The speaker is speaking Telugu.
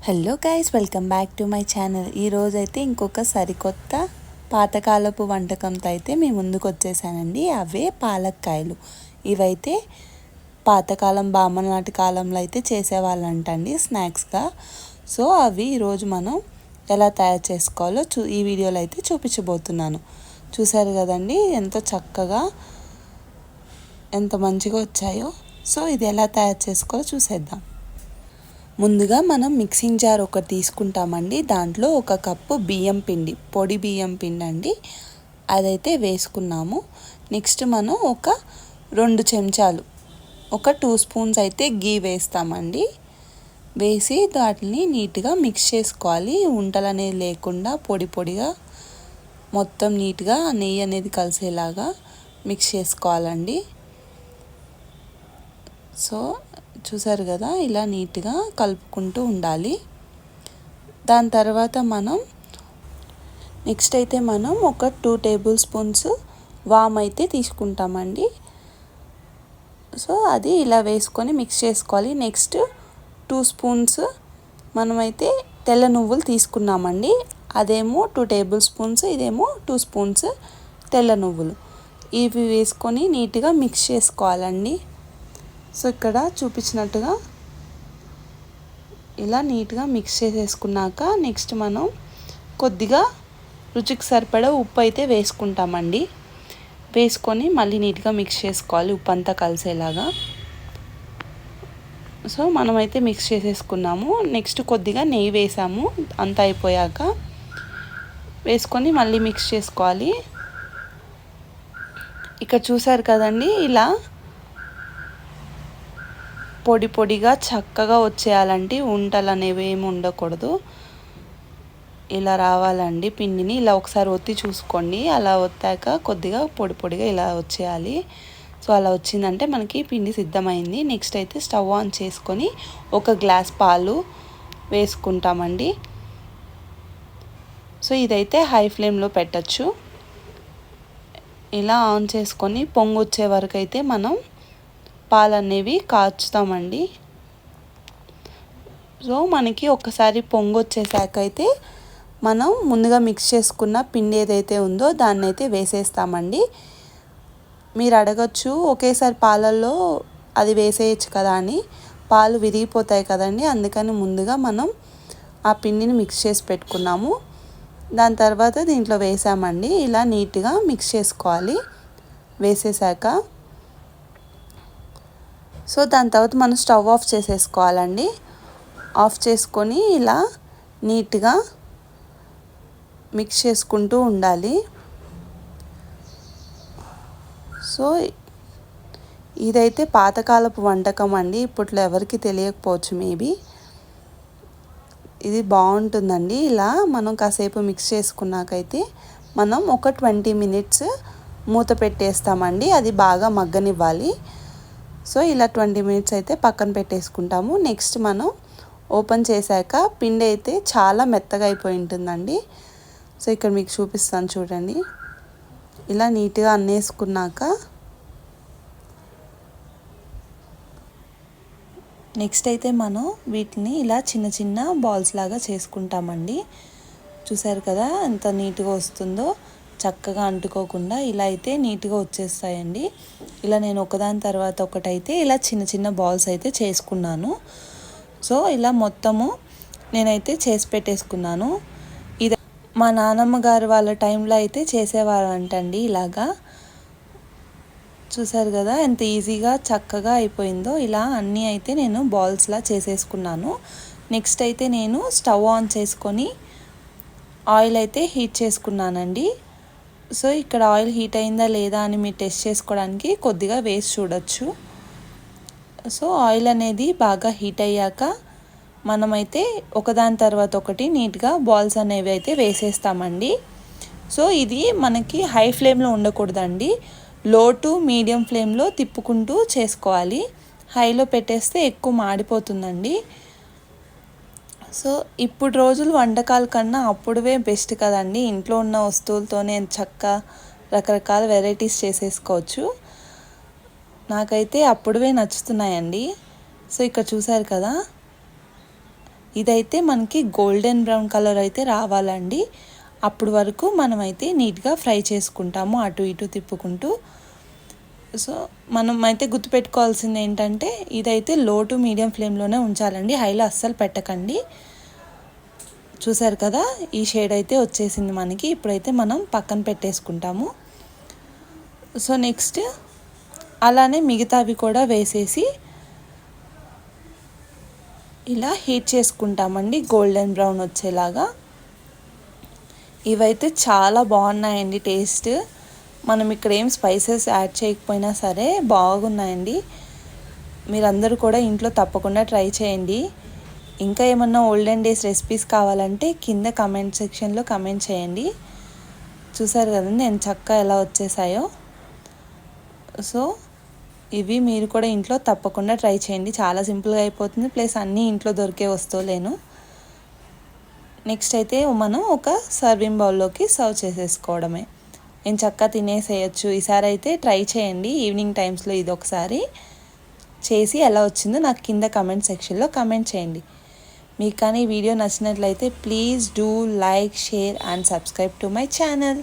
Hello guys, welcome back to my channel. ఈరోజైతే ఇంకొక సరికొత్త పాతకాలపు వంటకంతో అయితే మీ ముందుకు వచ్చేసానండి. అవే పాలక్కాయలు. ఇవైతే పాతకాలం బామ్మల నాటి కాలంలో అయితే చేసేవాళ్ళంటండి స్నాక్స్గా. సో అవి ఈరోజు మనం ఎలా తయారు చేసుకోవాలో ఈ వీడియోలో అయితే చూపించబోతున్నాను. చూసారు కదండి ఎంత చక్కగా ఎంత మంచిగా వచ్చాయో. సో ఇది ఎలా తయారు చేసుకోవాలో చూసేద్దాం. ముందుగా మనం మిక్సింగ్ జార్ ఒకటి తీసుకుంటామండి. దాంట్లో 1 కప్పు బియ్యం పిండి, పొడి బియ్యం పిండి అండి, అదైతే వేసుకున్నాము. నెక్స్ట్ మనం ఒక 2 చెంచాలు, ఒక 2 స్పూన్స్ అయితే గీ వేస్తామండి. వేసి వాటిని నీట్గా మిక్స్ చేసుకోవాలి. ఉంటలు అనేది లేకుండా పొడి పొడిగా మొత్తం నీట్గా నెయ్యి అనేది కలిసేలాగా మిక్స్ చేసుకోవాలండి. సో చూసారు కదా, ఇలా నీట్గా కలుపుకుంటూ ఉండాలి. దాని తర్వాత నెక్స్ట్ అయితే మనం ఒక 2 టేబుల్ స్పూన్స్ వామ్ అయితే తీసుకుంటామండి. సో అది ఇలా వేసుకొని మిక్స్ చేసుకోవాలి. నెక్స్ట్ 2 స్పూన్స్ మనమైతే తెల్ల నువ్వులు తీసుకున్నామండి. అదేమో 2 టేబుల్ స్పూన్స్, ఇదేమో 2 స్పూన్స్ తెల్ల నువ్వులు. ఇవి వేసుకొని నీట్గా మిక్స్ చేసుకోవాలండి. సో ఇక్కడ చూపించినట్టుగా ఇలా నీట్గా మిక్స్ చేసేసుకున్నాక నెక్స్ట్ మనం కొద్దిగా రుచికి సరిపడా ఉప్పు అయితే వేసుకుంటామండి. వేసుకొని మళ్ళీ నీట్గా మిక్స్ చేసుకోవాలి, ఉప్పు అంతా కలిసేలాగా. సో మనమైతే మిక్స్ చేసేసుకున్నాము. నెక్స్ట్ కొద్దిగా నెయ్యి వేసాము. అంతా అయిపోయాక వేసుకొని మళ్ళీ మిక్స్ చేసుకోవాలి. ఇక్కడ చూసారు కదండి, ఇలా పొడి పొడిగా చక్కగా వచ్చేయాలంటే ఉంటలు అనేవి ఏమి ఉండకూడదు. ఇలా రావాలండి. పిండిని ఇలా ఒకసారి ఒత్తి చూసుకోండి. అలా ఒత్తాక కొద్దిగా పొడి పొడిగా ఇలా వచ్చేయాలి. సో అలా వచ్చిందంటే మనకి పిండి సిద్ధమైంది. నెక్స్ట్ అయితే స్టవ్ ఆన్ చేసుకొని 1 గ్లాస్ పాలు వేసుకుంటామండి. సో ఇదైతే హై ఫ్లేమ్లో పెట్టచ్చు. ఇలా ఆన్ చేసుకొని పొంగు వచ్చే వరకు అయితే మనం పాలు అనేవి కాచుతామండి. సో మనకి ఒకసారి పొంగు వచ్చేసాక అయితే మనం ముందుగా మిక్స్ చేసుకున్న పిండి ఏదైతే ఉందో దాన్ని అయితే వేసేస్తామండి. మీరు అడగచ్చు, ఒకేసారి పాలల్లో అది వేసేయచ్చు కదా అని. పాలు విరిగిపోతాయి కదండి, అందుకని ముందుగా మనం ఆ పిండిని మిక్స్ చేసి పెట్టుకున్నాము. దాని తర్వాత దీంట్లో వేసామండి. ఇలా నీట్గా మిక్స్ చేసుకోవాలి వేసేసాక. సో దాని తర్వాత మనం స్టవ్ ఆఫ్ చేసేసుకోవాలండి. ఆఫ్ చేసుకొని ఇలా నీట్గా మిక్స్ చేసుకుంటూ ఉండాలి. సో ఇదైతే పాతకాలపు వంటకం అండి. ఇప్పట్లో ఎవరికి తెలియకపోవచ్చు మేబీ. ఇది బాగుంటుందండి. ఇలా మనం కాసేపు మిక్స్ చేసుకున్నాకైతే మనం ఒక 20 మినిట్స్ మూత పెట్టేస్తామండి. అది బాగా మగ్గనివ్వాలి. సో ఇలా 20 మినిట్స్ అయితే పక్కన పెట్టేసుకుంటాము. నెక్స్ట్ మనం ఓపెన్ చేశాక పిండి అయితే చాలా మెత్తగా అయిపోయి ఉంటుందండి. సో ఇక్కడ మీకు చూపిస్తాను చూడండి. ఇలా నీట్గా అన్నేసుకున్నాక నెక్స్ట్ అయితే మనం వీటిని ఇలా చిన్న చిన్న బాల్స్ లాగా చేసుకుంటామండి. చూసారు కదా ఎంత నీట్గా వస్తుందో, చక్కగా అంటుకోకుండా ఇలా అయితే నీట్గా వచ్చేస్తాయండి. ఇలా నేను ఒకదాని తర్వాత ఒకటైతే ఇలా చిన్న చిన్న బాల్స్ అయితే చేసుకున్నాను. సో ఇలా మొత్తము నేనైతే చేసి పెట్టేసుకున్నాను. ఇది మా నానమ్మ గారు వాళ్ళ టైంలో అయితే చేసేవాళ్ళంటండి ఇలాగా. చూసారు కదా ఎంత ఈజీగా చక్కగా అయిపోయిందో. ఇలా అన్నీ అయితే నేను బాల్స్లా చేసేసుకున్నాను. నెక్స్ట్ అయితే నేను స్టవ్ ఆన్ చేసుకొని ఆయిల్ అయితే హీట్ చేసుకున్నానండి. సో ఇక్కడ ఆయిల్ హీట్ అయిందా లేదా అని మీరు టెస్ట్ చేసుకోవడానికి కొద్దిగా వేసి చూడొచ్చు. సో ఆయిల్ అనేది బాగా హీట్ అయ్యాక మనమైతే ఒకదాని తర్వాత ఒకటి నీట్గా బాల్స్ అనేవి అయితే వేసేస్తామండి. సో ఇది మనకి హై ఫ్లేమ్లో ఉండకూడదండి, లో టు మీడియం ఫ్లేమ్లో తిప్పుకుంటూ చేసుకోవాలి. హైలో పెట్టేస్తే ఎక్కువ మాడిపోతుందండి. సో ఇప్పుడు రోజులు వంటకాల కన్నా అప్పుడువే బెస్ట్ కదండి. ఇంట్లో ఉన్న వస్తువులతోనే చక్కగా రకరకాల వెరైటీస్ చేసేసుకోవచ్చు. నాకైతే అప్పుడువే నచ్చుతున్నాయండి. సో ఇక్కడ చూసారు కదా ఇదైతే మనకి గోల్డెన్ బ్రౌన్ కలర్ అయితే రావాలండి. అప్పుడు వరకు మనమైతే నీట్గా ఫ్రై చేసుకుంటాము అటు ఇటు తిప్పుకుంటూ. సో మనం అయితే గుర్తుపెట్టుకోవాల్సింది ఏంటంటే ఇదైతే లో టు మీడియం ఫ్లేమ్లోనే ఉంచాలండి, హైలో అస్సలు పెట్టకండి. చూసారు కదా, ఈ షేడ్ అయితే వచ్చేసింది మనకి. ఇప్పుడైతే మనం పక్కన పెట్టేసుకుంటాము. సో నెక్స్ట్ అలానే మిగతావి కూడా వేసేసి ఇలా హీట్ చేసుకుంటామండి గోల్డెన్ బ్రౌన్ వచ్చేలాగా. ఇవైతే చాలా బాగున్నాయండి టేస్ట్. మనం ఇక్కడ ఏం స్పైసెస్ యాడ్ చేయకపోయినా సరే బాగున్నాయండి. మీరందరూ కూడా ఇంట్లో తప్పకుండా ట్రై చేయండి. ఇంకా ఏమన్నా ఓల్డెన్ డేస్ రెసిపీస్ కావాలంటే కింద కమెంట్ సెక్షన్లో కమెంట్ చేయండి. చూసారు కదండి నేను చక్కగా ఎలా వచ్చేసాయో. సో ఇవి మీరు కూడా ఇంట్లో తప్పకుండా ట్రై చేయండి. చాలా సింపుల్గా అయిపోతుంది, ప్లస్ అన్నీ ఇంట్లో దొరికే వస్తువులేను. నెక్స్ట్ అయితే మనం ఒక సర్వింగ్ బౌల్లోకి సర్వ్ చేసేసుకోవడమే. నేను చక్కగా తినేసేయచ్చు. ఈసారి అయితే ట్రై చేయండి ఈవినింగ్ టైమ్స్లో. ఇది ఒకసారి చేసి ఎలా వచ్చిందో నాకు కింద కమెంట్ సెక్షన్లో కమెంట్ చేయండి. మీకు కానీ ఈ వీడియో నచ్చినట్లయితే please do like, share and subscribe to my channel.